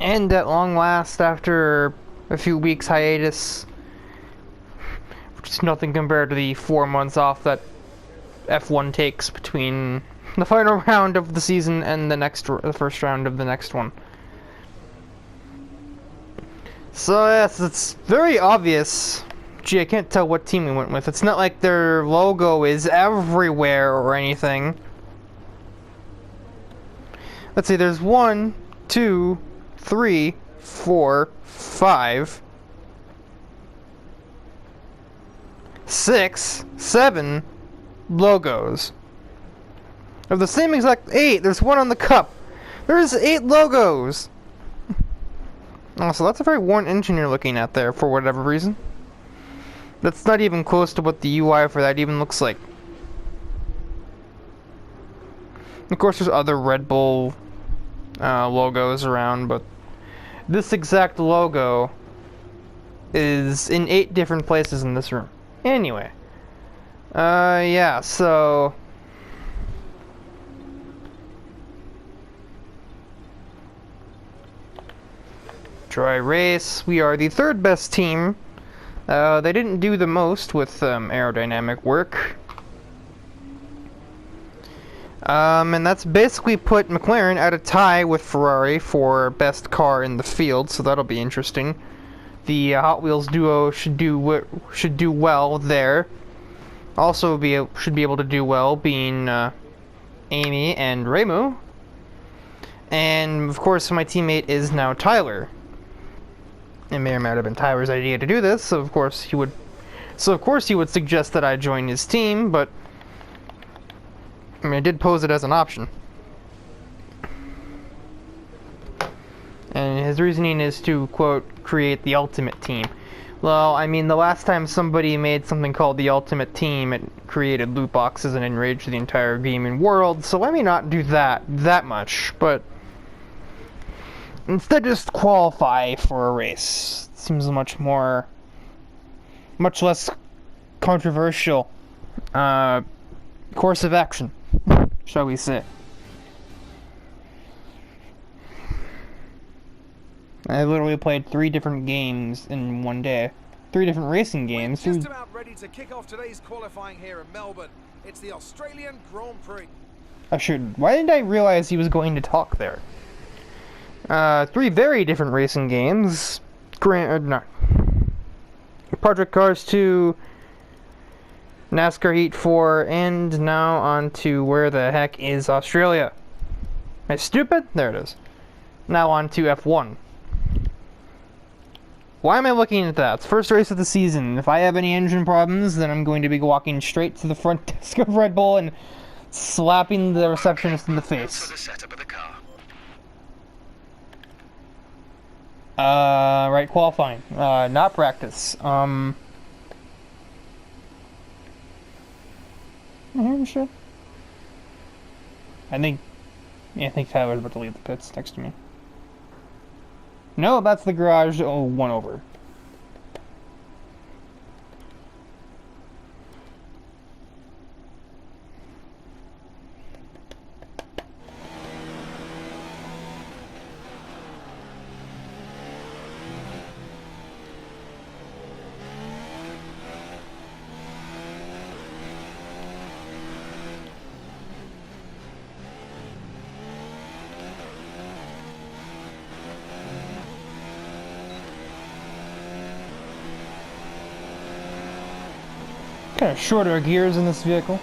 And at long last, after a few weeks hiatus, which is nothing compared to the 4 months off that F1 takes between the final round of the season and the first round of the next one. So yes, it's very obvious. Gee, I can't tell what team we went with. It's not like their logo is everywhere or anything. Let's see, there's 1, 2, 3, 4, 5, 6, 7 logos. Of the same exact 8, there's one on the cup. There's 8 logos! Oh, so that's a very worn engine you're looking at there, for whatever reason. That's not even close to what the UI for that even looks like. Of course, there's other Red Bull logos around, but this exact logo is in 8 different places in this room. Anyway. Yeah, so... Dry race. We are the 3rd best team. They didn't do the most with aerodynamic work. And that's basically put McLaren at a tie with Ferrari for best car in the field, so that'll be interesting. The Hot Wheels duo should do well there. Also should be able to do well, being Amy and Remu. And of course, my teammate is now Tyler. It may or may not have been Tyler's idea to do this, so of course he would suggest that I join his team, but I mean, I did pose it as an option. And his reasoning is to, quote, create the ultimate team. Well, I mean, the last time somebody made something called the Ultimate Team, it created loot boxes and enraged the entire gaming world, so let me not do that much, but instead just qualify for a race. It seems much less controversial course of action, shall we say. I literally played 3 different games in one day. 3 different racing games. We're just about ready to kick off today's qualifying here in Melbourne. It's the Australian Grand Prix. Why didn't I realize he was going to talk there? 3 very different racing games. Project Cars 2, NASCAR Heat 4, and now on to where the heck is Australia? Am I stupid? There it is. Now on to F1. Why am I looking at that? It's first race of the season. If I have any engine problems, then I'm going to be walking straight to the front desk of Red Bull and slapping the receptionist in the face. For the setup of the car. Right, qualifying. Not practice. I'm sure. I think Tyler's about to leave the pits next to me. No, that's the garage. Oh, one over. Kind of shorter gears in this vehicle.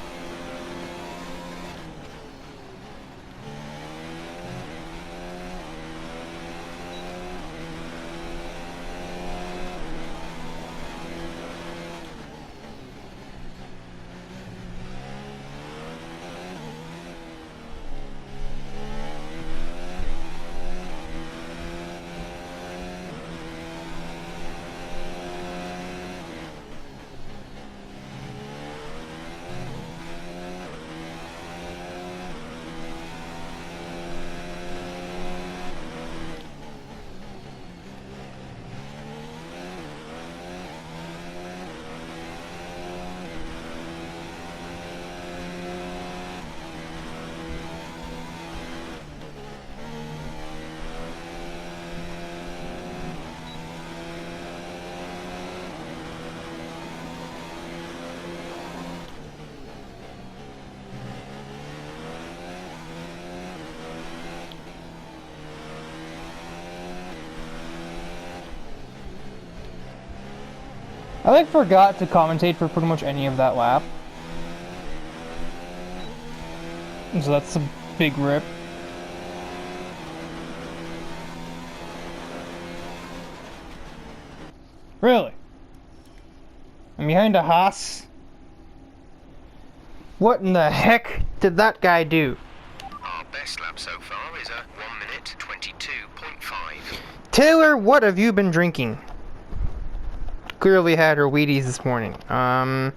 I like forgot to commentate for pretty much any of that lap. So that's a big rip. Really? I'm behind a Haas? What in the heck did that guy do? Our best lap so far is a 1 minute 22.5. Taylor, what have you been drinking? Clearly had her Wheaties this morning. Well,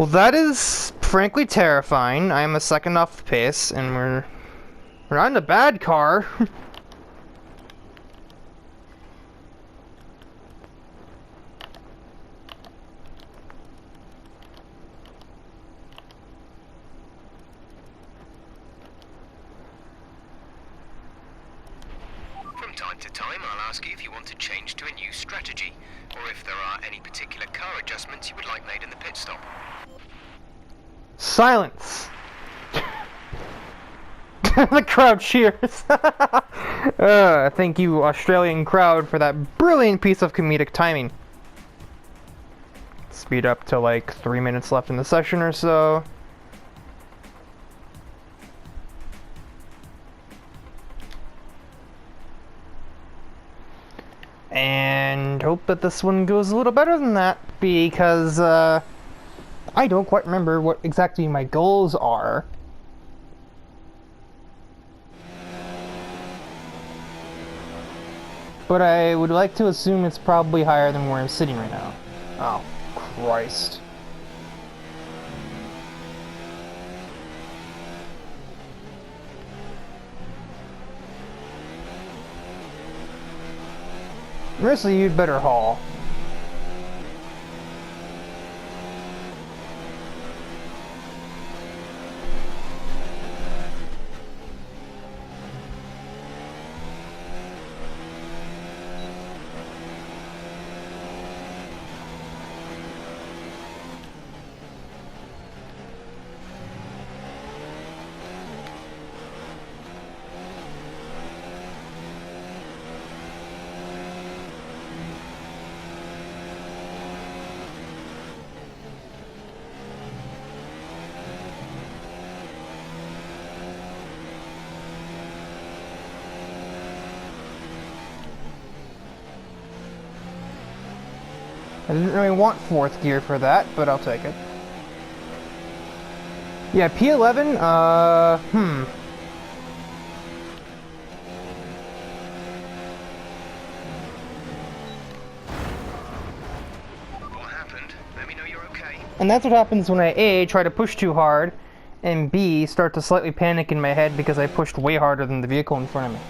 that is frankly terrifying. I am a second off the pace, and we're not in a bad car. From time to time, I'll ask you if you want to change to a new strategy, or if there are any particular car adjustments you would like made in the pit stop. Silence. The crowd cheers. Thank you, Australian crowd, for that brilliant piece of comedic timing. Speed up to like 3 minutes left in the session or so. And hope that this one goes a little better than that, because I don't quite remember what exactly my goals are. But I would like to assume it's probably higher than where I'm sitting right now. Oh, Christ. Marissa, you'd better haul. I didn't really want 4th gear for that, but I'll take it. Yeah, P11, What happened? Let me know you're okay. And that's what happens when I A, try to push too hard, and B, start to slightly panic in my head because I pushed way harder than the vehicle in front of me.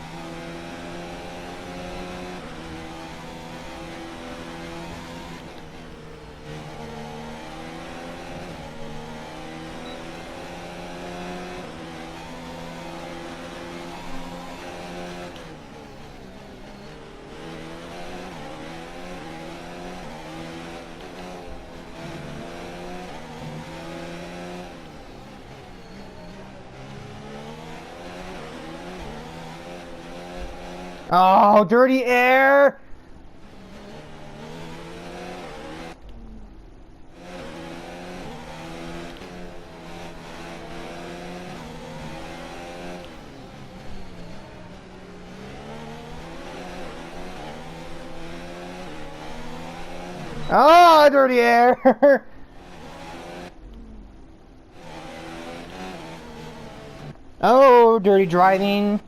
Oh, dirty air! Oh, dirty air! Oh, dirty driving.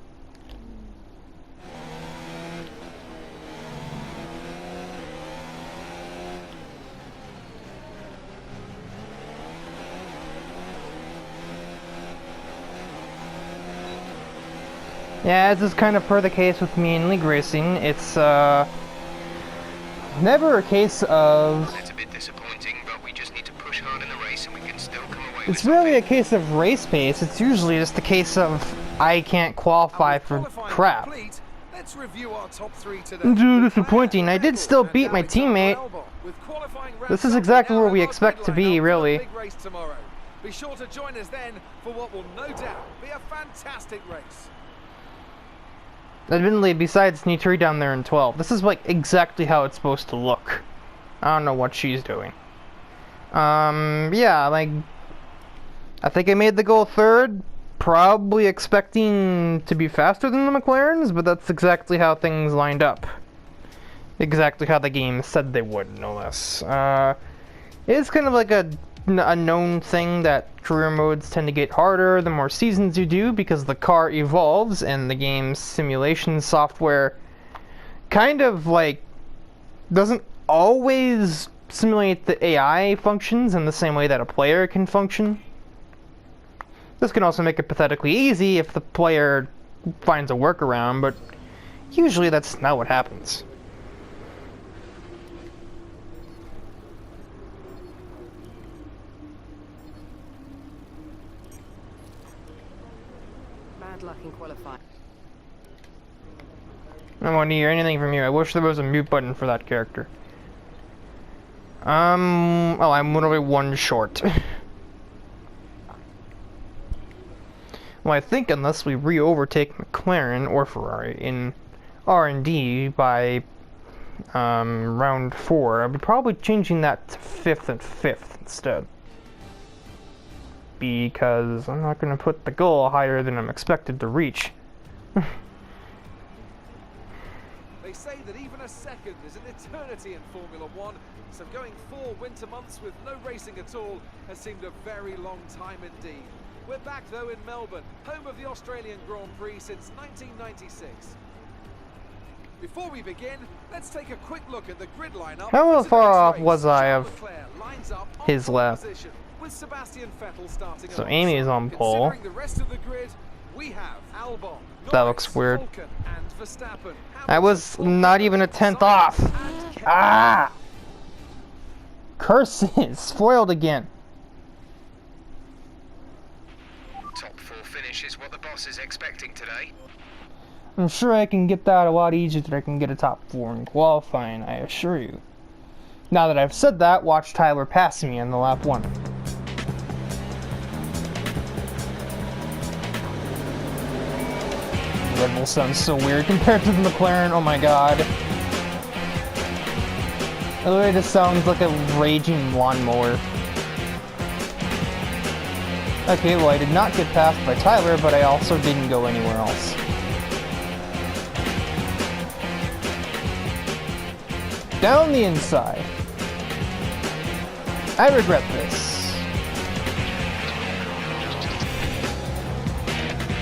Yeah, as is kind of per the case with me in league racing, it's never a case of... It's a bit disappointing, but we just need to push hard in the race and we can still come away with It's really a something. case of race pace. It's usually just a case of I can't qualify for crap. Complete, let's review our top 3 today. Too disappointing. I did still beat my teammate. This is exactly where we expect to be, really. Be sure to join us then for what will no doubt be a fantastic race. Admittedly, besides Nitri down there in 12, this is like exactly how it's supposed to look. I don't know what she's doing. Yeah, like, I think I made the goal third, probably expecting to be faster than the McLarens, but that's exactly how things lined up. Exactly how the game said they would, no less. It's kind of like a known thing that career modes tend to get harder the more seasons you do because the car evolves and the game's simulation software kind of like doesn't always simulate the AI functions in the same way that a player can function. This can also make it pathetically easy if the player finds a workaround, but usually that's not what happens. Bad luck in qualifying. I don't want to hear anything from you. I wish there was a mute button for that character. Oh, I'm literally one short. Well, I think unless we re-overtake McLaren or Ferrari in R&D by round 4, I'll be probably changing that to 5th and 5th instead. Because I'm not going to put the goal higher than I'm expected to reach. They say that even a second is an eternity in Formula One, so going 4 winter months with no racing at all has seemed a very long time indeed. We're back though in Melbourne, home of the Australian Grand Prix since 1996. Before we begin, let's take a quick look at the grid lineup. How far off was I of his lap? With Sebastian Vettel starting So Amy is on pole. The rest of the grid, we have Albon, That looks weird. Vulcan, and Verstappen. I was not even a 10th off. Ah! Curses! Spoiled again. Top 4 finish is what the boss is expecting today. I'm sure I can get that a lot easier than I can get a top 4 in qualifying, I assure you. Now that I've said that, watch Tyler pass me in the lap 1. Red Bull sounds so weird compared to the McLaren, oh my god. It literally just sounds like a raging lawnmower. Okay, well I did not get passed by Tyler, but I also didn't go anywhere else. Down the inside. I regret this.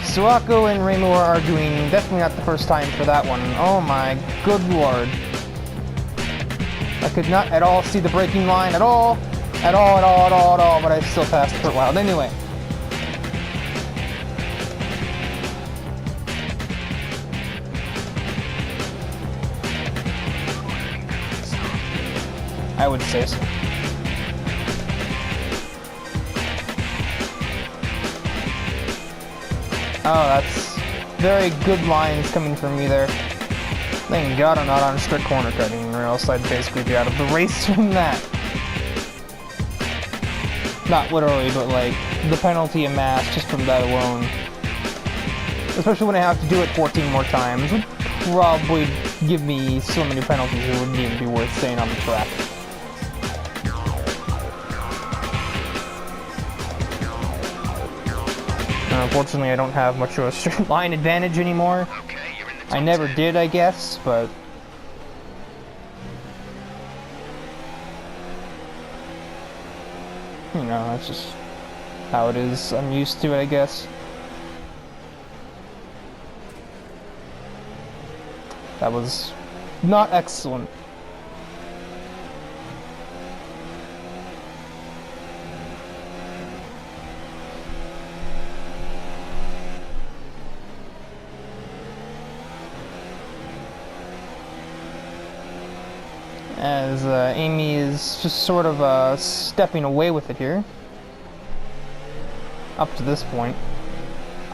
Suako and Raymore are doing definitely not the first time for that one. Oh my good lord. I could not at all see the braking line at all, but I still passed Kurt Wild anyway. I would say so. Oh, that's very good lines coming from me there. Thank God I'm not on strict corner cutting, or else I'd basically be out of the race from that. Not literally, but like, the penalty amassed just from that alone. Especially when I have to do it 14 more times, would probably give me so many penalties it wouldn't even be worth staying on the track. Unfortunately, I don't have much of a straight line advantage anymore. Okay, you're in the top I never 10. did, I guess, but... you know, that's just how it is. I'm used to it, I guess. That was not excellent. As Amy is just sort of stepping away with it here. Up to this point.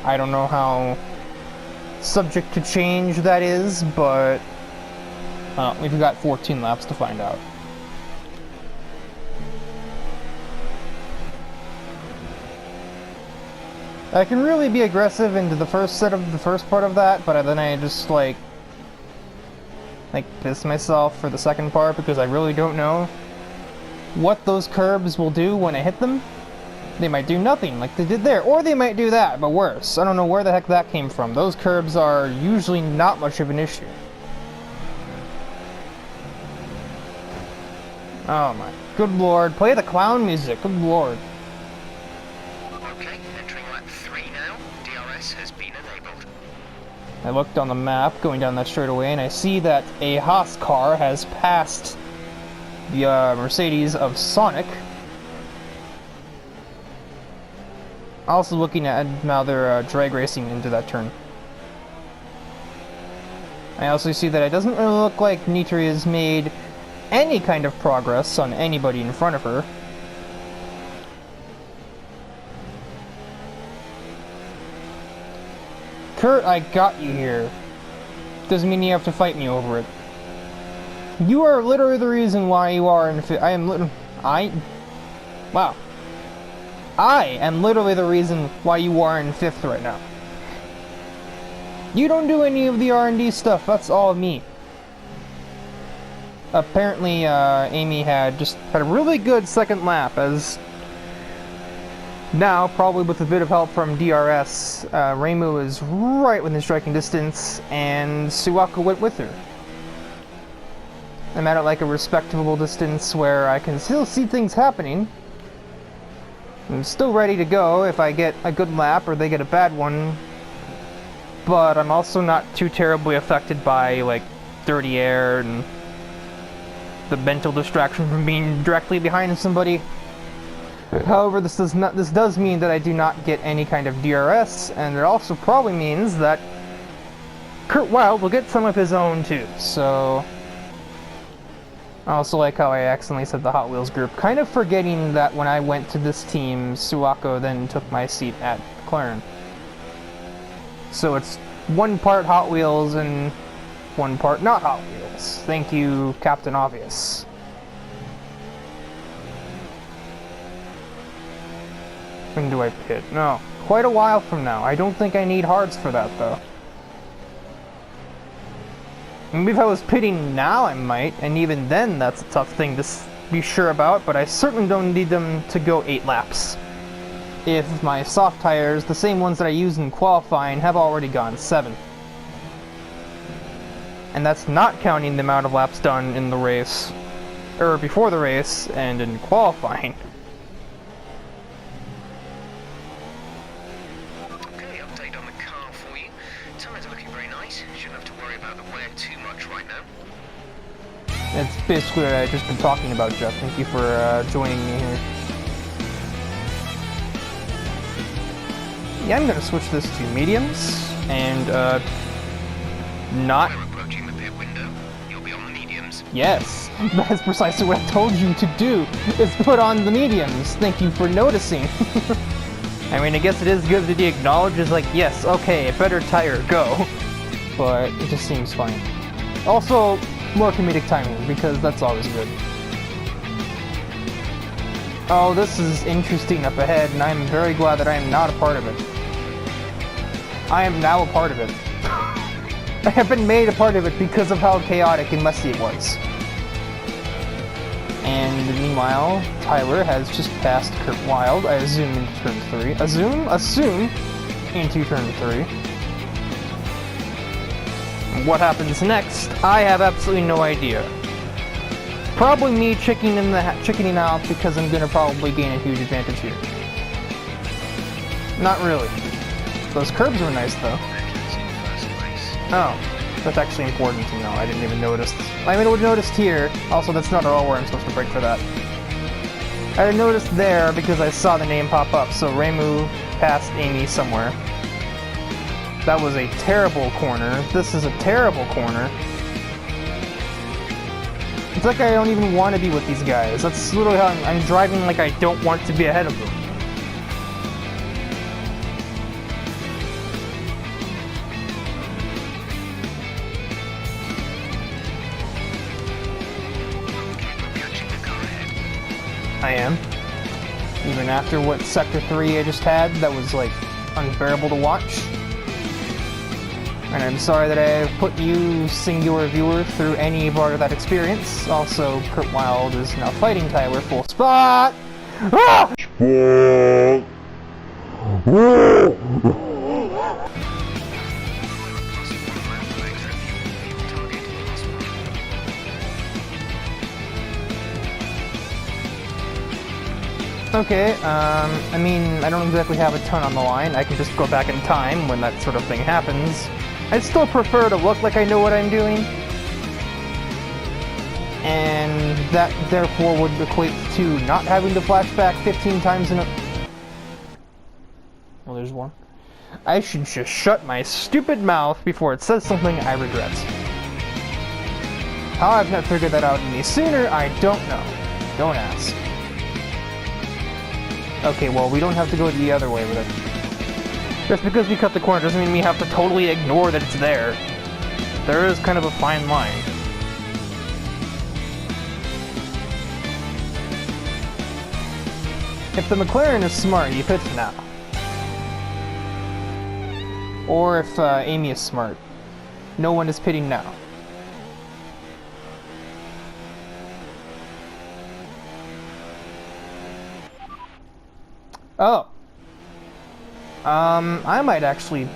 I don't know how subject to change that is, but we've got 14 laps to find out. I can really be aggressive into the first part of that, but then I just like like, piss myself for the second part because I really don't know what those curbs will do when I hit them. They might do nothing like they did there, or they might do that, but worse. I don't know where the heck that came from. Those curbs are usually not much of an issue. Oh my good lord, play the clown music, good lord. Okay, entering lap 3 now. DRS has been enabled. I looked on the map going down that straightaway and I see that a Haas car has passed the Mercedes of Sonic. Also looking at now they're drag racing into that turn. I also see that it doesn't really look like Nitri has made any kind of progress on anybody in front of her. Kurt, I got you here. Doesn't mean you have to fight me over it. You are literally the reason why you are in Wow. I am literally the reason why you are in 5th right now. You don't do any of the R&D stuff, that's all me. Apparently, Amy had a really good second lap, as now, probably with a bit of help from DRS, Reimu is right within striking distance, and Suwako went with her. I'm at like a respectable distance where I can still see things happening. I'm still ready to go if I get a good lap or they get a bad one, but I'm also not too terribly affected by like dirty air and the mental distraction from being directly behind somebody. However, this does mean that I do not get any kind of DRS, and it also probably means that Kurt Wilde will get some of his own too, so I also like how I accidentally said the Hot Wheels group, kind of forgetting that when I went to this team, Suwako then took my seat at McLaren. So it's one part Hot Wheels and one part not Hot Wheels. Thank you, Captain Obvious. When do I pit? No, quite a while from now. I don't think I need hards for that, though. Maybe if I was pitting now, I might, and even then, that's a tough thing to be sure about, but I certainly don't need them to go 8 laps. If my soft tires, the same ones that I used in qualifying, have already gone 7. And that's not counting the amount of laps done in the race, or before the race, and in qualifying. Okay, update on the car for you. Tires are looking very nice. Shouldn't have to worry about the wear too much right now. It's basically what I've just been talking about, Jeff. Thank you for joining me here. Yeah, I'm going to switch this to mediums, and not... We're approaching the pit window. You'll be on the mediums. Yes, that's precisely what I told you to do, is put on the mediums. Thank you for noticing. I mean, I guess it is good to be acknowledged as like, yes, okay, a better tire, go. But it just seems fine. Also, more comedic timing, because that's always good. Oh, this is interesting up ahead, and I'm very glad that I am not a part of it. I am now a part of it. I have been made a part of it because of how chaotic and messy it was. And meanwhile, Tyler has just passed Kurt Wilde, I assume, into turn 3. Assume into turn 3. What happens next, I have absolutely no idea. Probably me chickening out because I'm gonna probably gain a huge advantage here. Not really. Those curbs were nice though. Oh, that's actually important to know. I didn't even notice. I mean, I would have noticed here. Also, that's not at all where I'm supposed to brake for that. I noticed there because I saw the name pop up. So Reimu passed Amy somewhere. That was a terrible corner. This is a terrible corner. It's like I don't even want to be with these guys. That's literally how I'm driving like I don't want to be ahead of them. I am. Even after what Sector 3 I just had, that was like unbearable to watch. And I'm sorry that I put you, singular viewer, through any part of that experience. Also, Kurt Wilde is now fighting Tyler full spot! Ah! Okay, I mean, I don't exactly have a ton on the line. I can just go back in time when that sort of thing happens. I'd still prefer to look like I know what I'm doing. And that, therefore, would equate to not having to flashback 15 times in a... Well, there's one. I should just shut my stupid mouth before it says something I regret. How I've not figured that out any sooner, I don't know. Don't ask. Okay, well, we don't have to go the other way with it. Just because we cut the corner doesn't mean we have to totally ignore that it's there. There is kind of a fine line. If the McLaren is smart, he pits now. Or if Amy is smart, no one is pitting now. Oh. I might actually...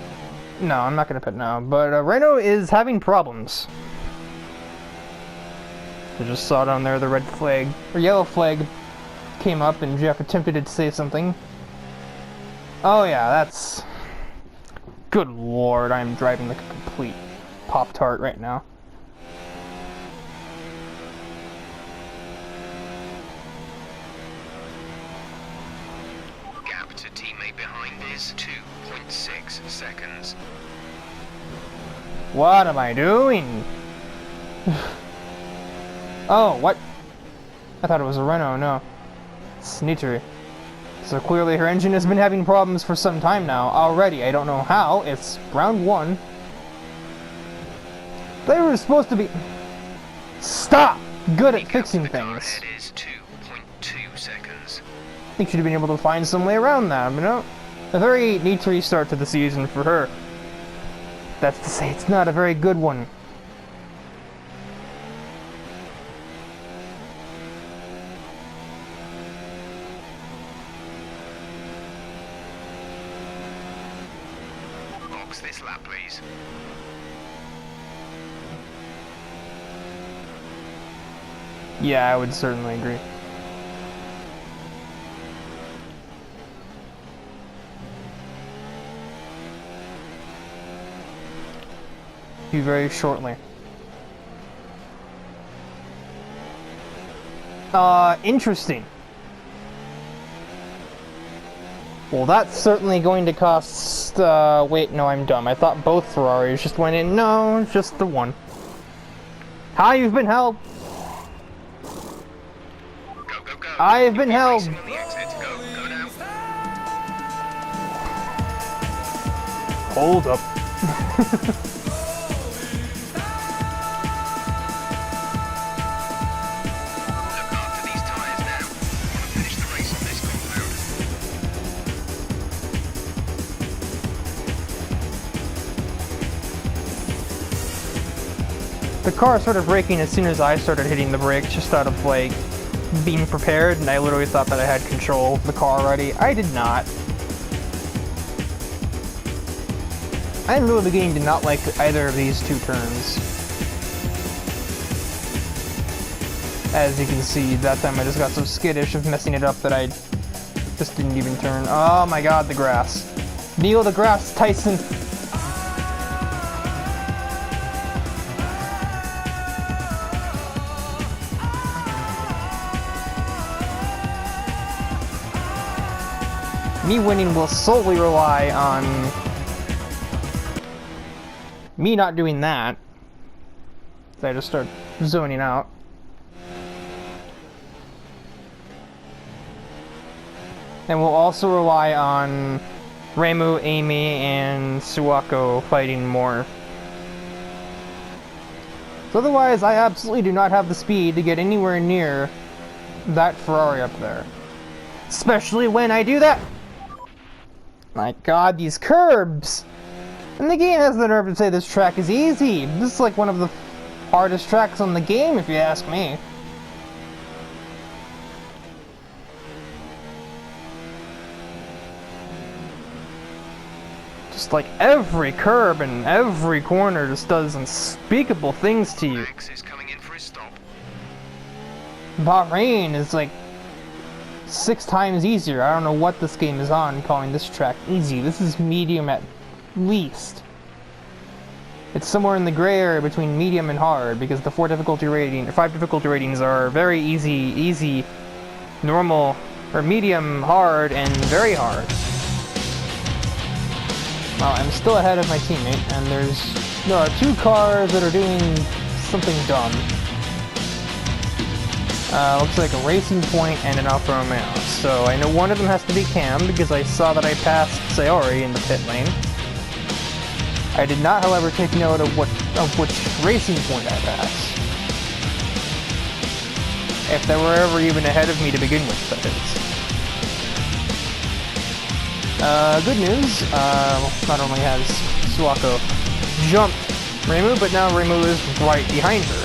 No, I'm not gonna pit now, but Renault is having problems. I just saw down there the red flag, or yellow flag came up and Jeff attempted to say something. Oh yeah, that's... Good lord, I'm driving like a complete Pop-Tart right now. Gap to teammate behind is 2.6 seconds. What am I doing? Oh, what? I thought it was a Renault, no. It's Nitri. So clearly her engine has been having problems for some time now already. I don't know how. It's round one. They were supposed to be... Stop! Good at fixing things. It is 2.2 seconds. I think she'd have been able to find some way around that, you know? A very neat restart to the season for her. That's to say, it's not a very good one. Box this lap, please. Yeah, I would certainly agree. You very shortly. Interesting. Well, that's certainly going to cost, wait, no, I'm dumb. I thought both Ferraris just went in. No, just the one. Hi, you've been held. Go, go, go. I have been held. Racing on the exit. Go, go now. Hold up. Look after these tyres now. Want to finish the race on this compound. The car started braking as soon as I started hitting the brakes, just out of, like, being prepared, and I literally thought that I had control of the car already. I did not. I'm really beginning to not like either of these two turns. As you can see, that time I just got so skittish of messing it up that I just didn't even turn. Oh my god, the grass. Neil deGrasse Tyson. Me winning will solely rely on me not doing that. So I just start zoning out. And we'll also rely on Remu, Amy, and Suwako fighting more. So otherwise, I absolutely do not have the speed to get anywhere near that Ferrari up there. Especially when I do that. My god, these curbs! And the game has the nerve to say this track is easy. This is like one of the hardest tracks on the game, if you ask me. Just like every curb and every corner just does unspeakable things to you. Max is coming in for his stop. Bahrain is like 6 times easier. I don't know what this game is on calling this track easy. This is medium at least. It's somewhere in the gray area between medium and hard because the 5 difficulty ratings are very easy, normal, or medium, hard, and very hard. Well, I'm still ahead of my teammate, and there are 2 cars that are doing something dumb. Looks like a Racing Point and an Alfa Romeo. So I know one of them has to be Cam because I saw that I passed Sayori in the pit lane. I did not, however, take note of which Racing Point I passed. If they were ever even ahead of me to begin with, that is. Good news, not only has Suwako jumped Reimu, but now Reimu is right behind her.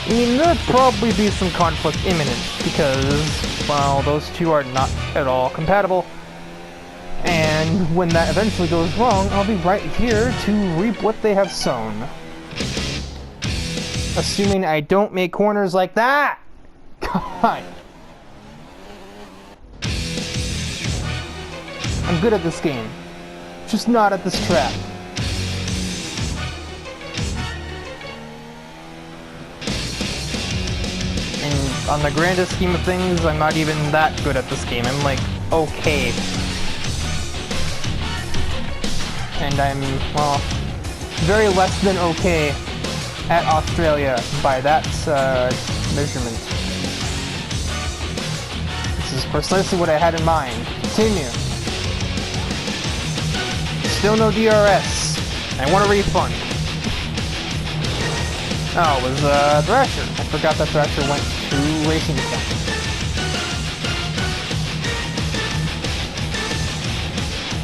I mean, there'll probably be some conflict imminent, because, well, those two are not at all compatible. And when that eventually goes wrong, I'll be right here to reap what they have sown. Assuming I don't make corners like that! God! I'm good at this game. Just not at this track. And on the grandest scheme of things, I'm not even that good at this game. I'm like, okay. And I'm, well, very less than okay at Australia by that measurement. This is precisely what I had in mind. Continue. Still no DRS. I want a refund. Oh, it was Thrasher. I forgot that Thrasher went to Racing Point.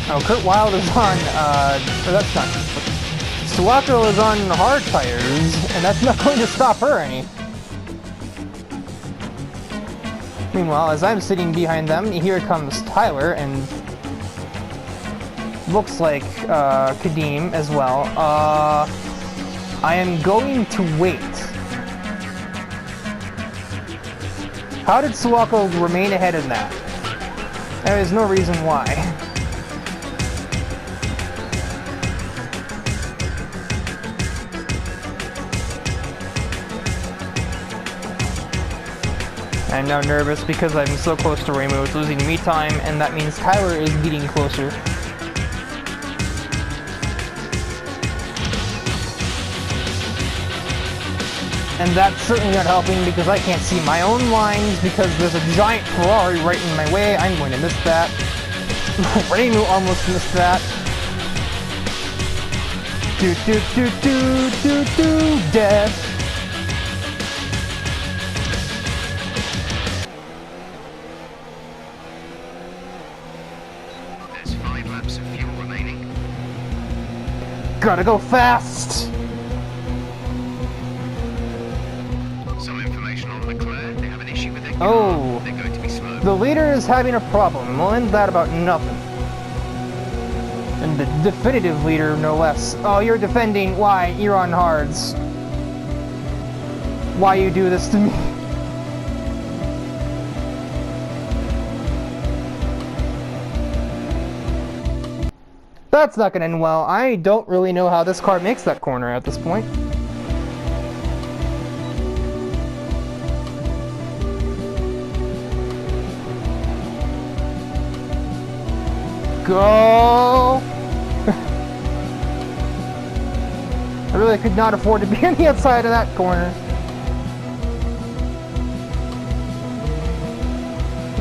Oh, Kurt Wilde is on, or that's not. Suwako is on hard tires, and that's not going to stop her any. Meanwhile, as I'm sitting behind them, here comes Tyler, and looks like, Kadeem as well. I am going to wait. How did Suwako remain ahead in that? There is no reason why. I'm now nervous because I'm so close to Reimu, it's losing me time, and that means Tyler is getting closer. And that's certainly not helping because I can't see my own lines because there's a giant Ferrari right in my way. I'm going to miss that. Reimu almost missed that. Death. There's 5 laps of fuel remaining. Gotta go fast! Some information on Leclerc. They have an issue with their car. Oh. They're going to be slow. The leader is having a problem. We'll end that about nothing. And the definitive leader, no less. Oh, you're defending. Why? You're on hards. Why you do this to me? That's not gonna end well. I don't really know how this car makes that corner at this point. Go! I really could not afford to be on the outside of that corner.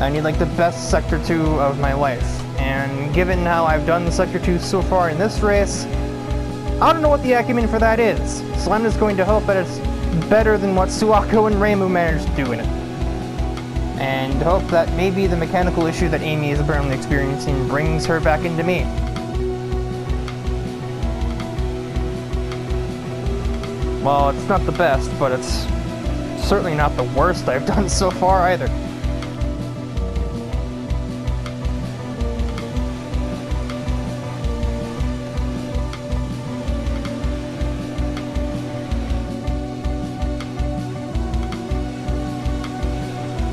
I need like the best Sector 2 of my life. And given how I've done the Sector 2 so far in this race, I don't know what the acumen for that is. So I'm just going to hope that it's better than what Suwako and Reimu managed to do in it. And hope that maybe the mechanical issue that Amy is apparently experiencing brings her back into me. Well, it's not the best, but it's certainly not the worst I've done so far either.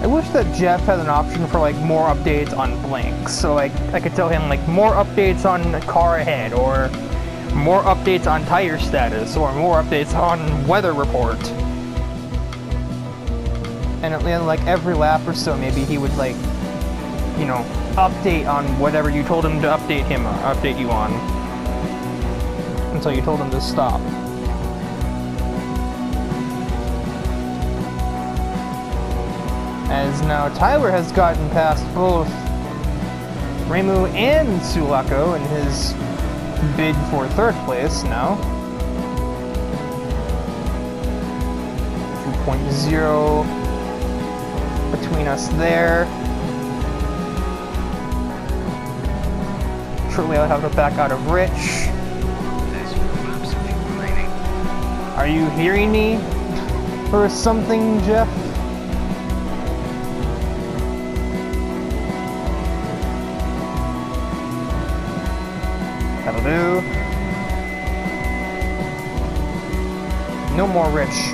I wish that Jeff had an option for like more updates on blinks, so like I could tell him like more updates on car ahead, or more updates on tire status, or more updates on weather report. And at like every lap or so, maybe he would like, you know, update on whatever you told him to update you on, until you told him to stop. As now Tyler has gotten past both Reimu and Sulako in his bid for third place now. 2.0 between us there. Shortly I'll have to back out of Rich. There's 4 laps of fuel remaining. Are you hearing me? Or something, Jeff? That'll do. No more Rich.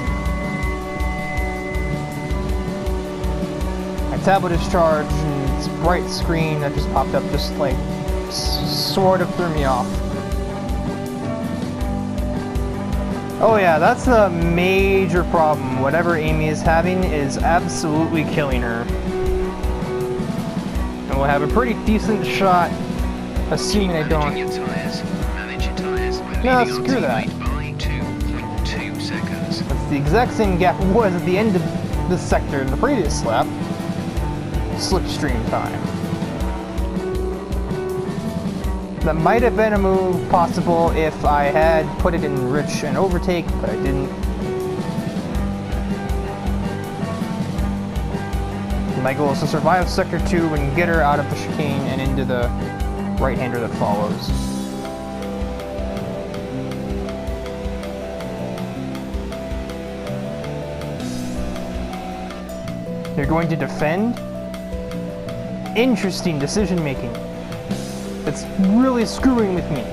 My tablet is charged and it's a bright screen that just popped up, just like sort of threw me off. Oh yeah, that's a major problem. Whatever Amy is having is absolutely killing her. And we'll have a pretty decent shot, assuming I don't. Manage your tires. We're No, leading on screw team that. lead by 2.2 seconds. That's the exact same gap it was at the end of this sector in the previous lap. Slipstream time. That might have been a move possible if I had put it in Rich and overtake, but I didn't. My goal is to survive Sector 2 and get her out of the chicane and into the right-hander that follows. You're going to defend? Interesting decision making. It's really screwing with me.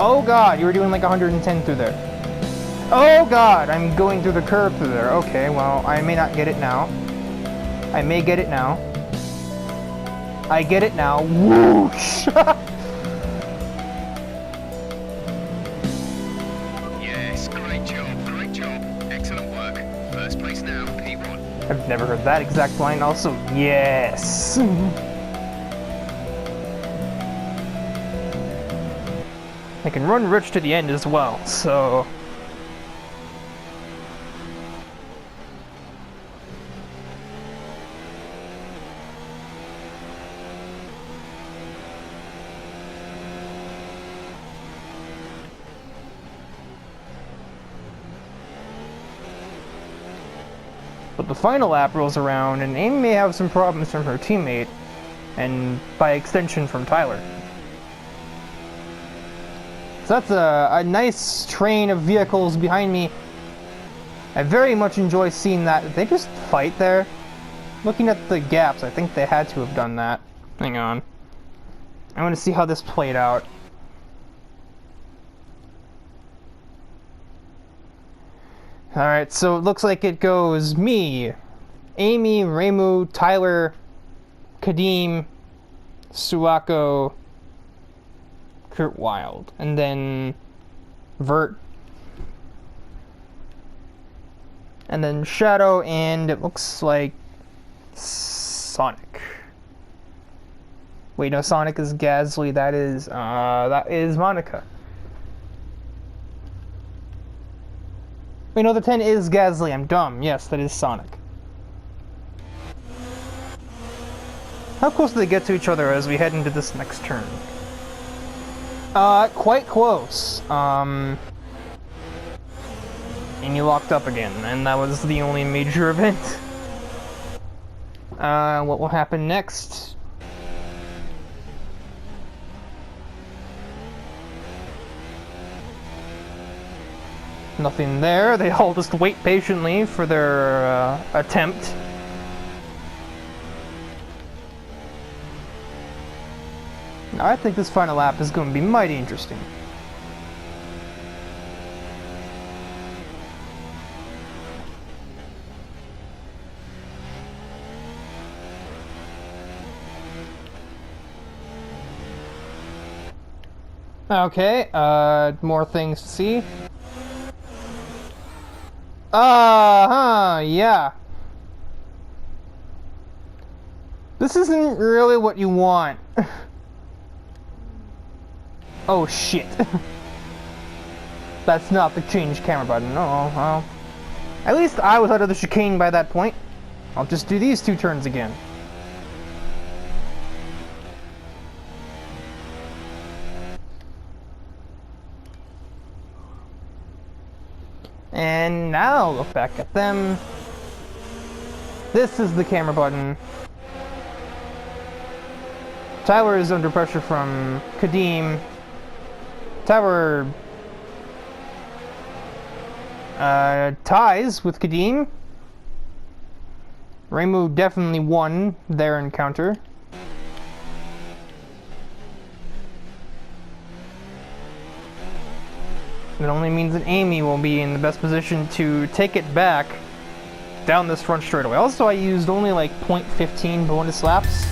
Oh god, you were doing like 110 through there. Oh god, I'm going through the curb through there. Okay, well, I may not get it now. I may get it now. I get it now. Whoosh! Yes, great job. Excellent work. First place now, P1. I've never heard that exact line. Also, yes. I can run Rich to the end as well, so... But the final lap rolls around, and Amy may have some problems from her teammate, and by extension from Tyler. So that's a nice train of vehicles behind me. I very much enjoy seeing that. Did they just fight there? Looking at the gaps, I think they had to have done that. Hang on. I want to see how this played out. Alright, so it looks like it goes me, Amy, Reimu, Tyler, Kadeem, Suako, Kurt Wild, and then Vert, and then Shadow, and it looks like Sonic. Wait, no, Sonic is Gasly, that is Monica. Wait, no, the 10 is Gasly, I'm dumb. Yes, that is Sonic. How close do they get to each other as we head into this next turn? Quite close. Amy locked up again, and that was the only major event. What will happen next? Nothing there. They all just wait patiently for their attempt. Now, I think this final lap is going to be mighty interesting. Okay, more things to see. Yeah. This isn't really what you want. Oh shit. That's not the change camera button. Oh, well. At least I was out of the chicane by that point. I'll just do these 2 turns again. And now look back at them. This is the camera button. Tyler is under pressure from Kadeem. Tyler ties with Kadeem. Reimu definitely won their encounter. It only means that Amy will be in the best position to take it back down this front straightaway. Also, I used only like 0.15 bonus laps.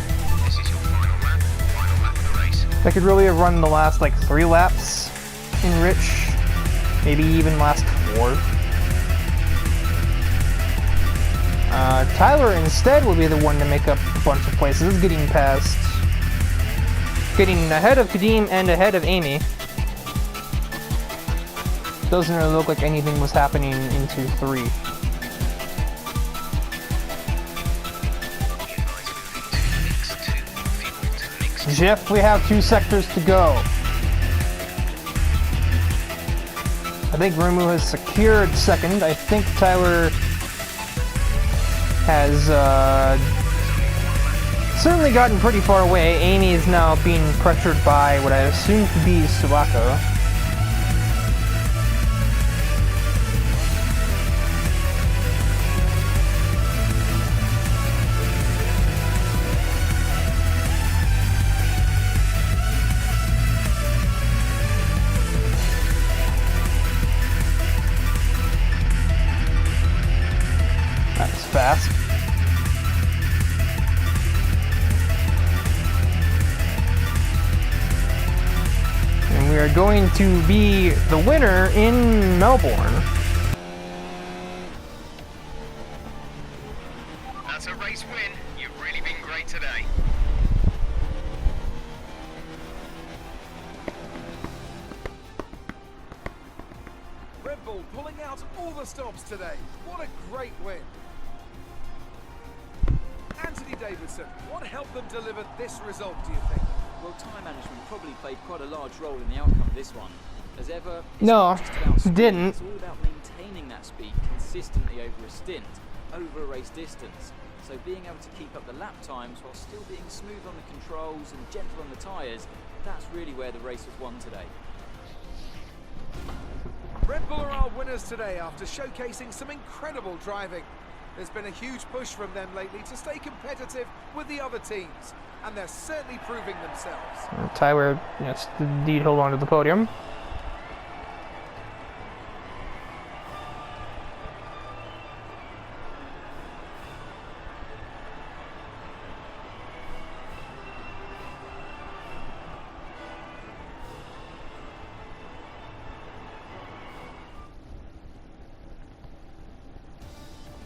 This is your final lap of the race. I could really have run the last like 3 laps in Rich, maybe even last 4. Tyler instead will be the one to make up a bunch of places, getting ahead of Kadeem and ahead of Amy. Doesn't really look like anything was happening into 3. Jeff, we have 2 sectors to go. I think Reimu has secured second. I think Tyler has certainly gotten pretty far away. Amy is now being pressured by what I assume to be Suwako. Fast. And we are going to be the winner in Melbourne. That's a race win. You've really been great today. Red Bull pulling out all the stops today. What a great win. Anthony Davidson, what helped them deliver this result, do you think? Well, time management probably played quite a large role in the outcome of this one. As ever, it's No, not just about speed, didn't. It's all about maintaining that speed consistently over a stint, over a race distance. So being able to keep up the lap times while still being smooth on the controls and gentle on the tyres, that's really where the race was won today. Red Bull are our winners today after showcasing some incredible driving. There's been a huge push from them lately to stay competitive with the other teams, and they're certainly proving themselves. Tyler, yes, indeed hold on to the podium.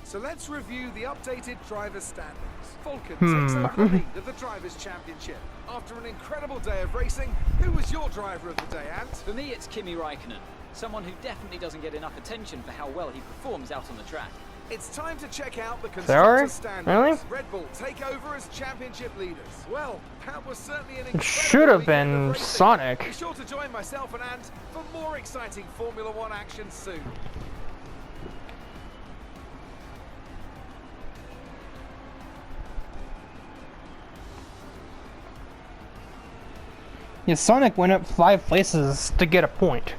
So let's review the updated driver's standings. Falcon takes over the lead of the Drivers' Championship. After an incredible day of racing, who was your driver of the day, Ant? For me, it's Kimi Räikkönen, someone who definitely doesn't get enough attention for how well he performs out on the track. It's time to check out the Sorry? constructors' standings. Really? Red Bull take over as championship leaders. Well, that was certainly an It incredible should have weekend of been racing. Sonic. Be sure to join myself and Ant for more exciting Formula One action soon. Yeah, Sonic went up 5 places to get a point.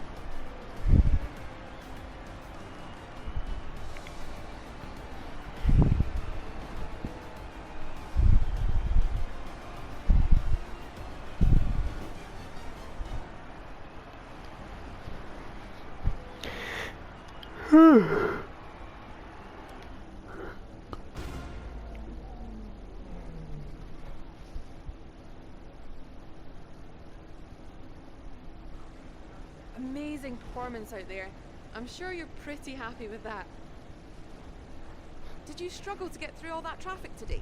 Amazing performance out there. I'm sure you're pretty happy with that. Did you struggle to get through all that traffic today?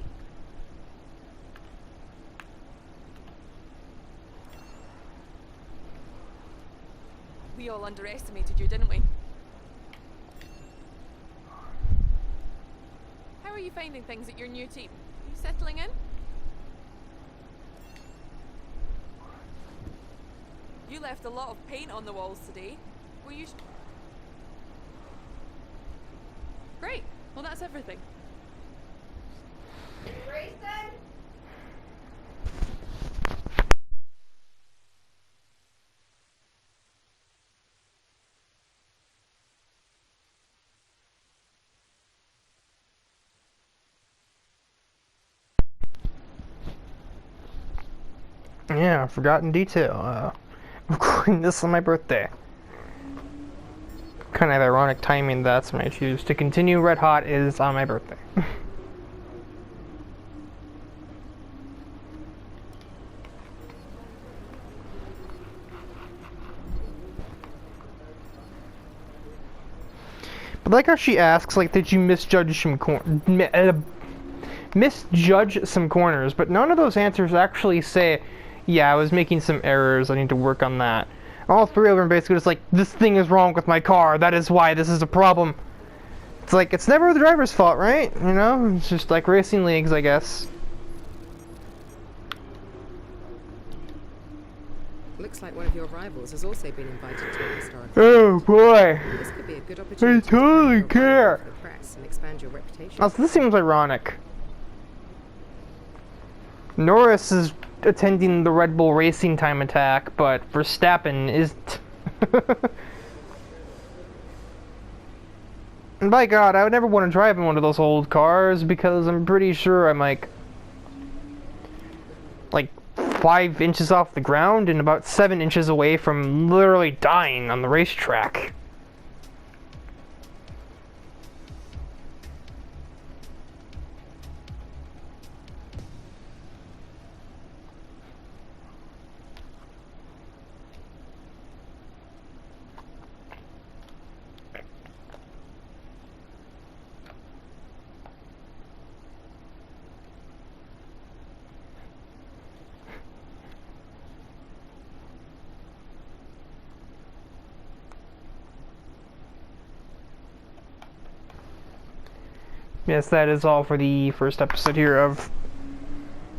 We all underestimated you, didn't we? How are you finding things at your new team? Are you settling in? You left a lot of paint on the walls today. Were you... Great. Well, that's everything. Grayson? Yeah, forgotten detail. Recording this on my birthday. Kind of ironic timing that's when I choose to continue Red Hot is on my birthday. But like how she asks, like, did you misjudge some corners? But none of those answers actually say, yeah, I was making some errors, I need to work on that. All three of them are basically just like, this thing is wrong with my car, that is why this is a problem. It's like, it's never the driver's fault, right? You know? It's just like racing leagues, I guess. Looks like one of your rivals has also been invited to a historic Oh boy! This could be a good I opportunity totally to care! for the press and expand your reputation. Also, this seems ironic. Norris is attending the Red Bull Racing Time attack, but Verstappen isn't. And by God, I would never want to drive in one of those old cars because I'm pretty sure I'm like 5 inches off the ground and about 7 inches away from literally dying on the racetrack. Yes, that is all for the first episode here of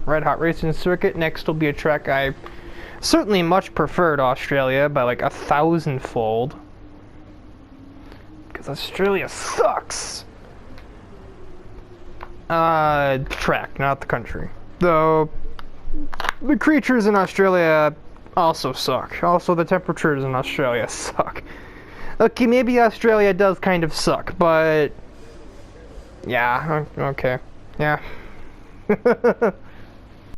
Red Hot Racing Circuit. Next will be a track I certainly much preferred Australia by like 1,000-fold. Because Australia sucks! Track, not the country. Though, the creatures in Australia also suck. Also, the temperatures in Australia suck. Okay, maybe Australia does kind of suck, but... yeah, okay. Yeah.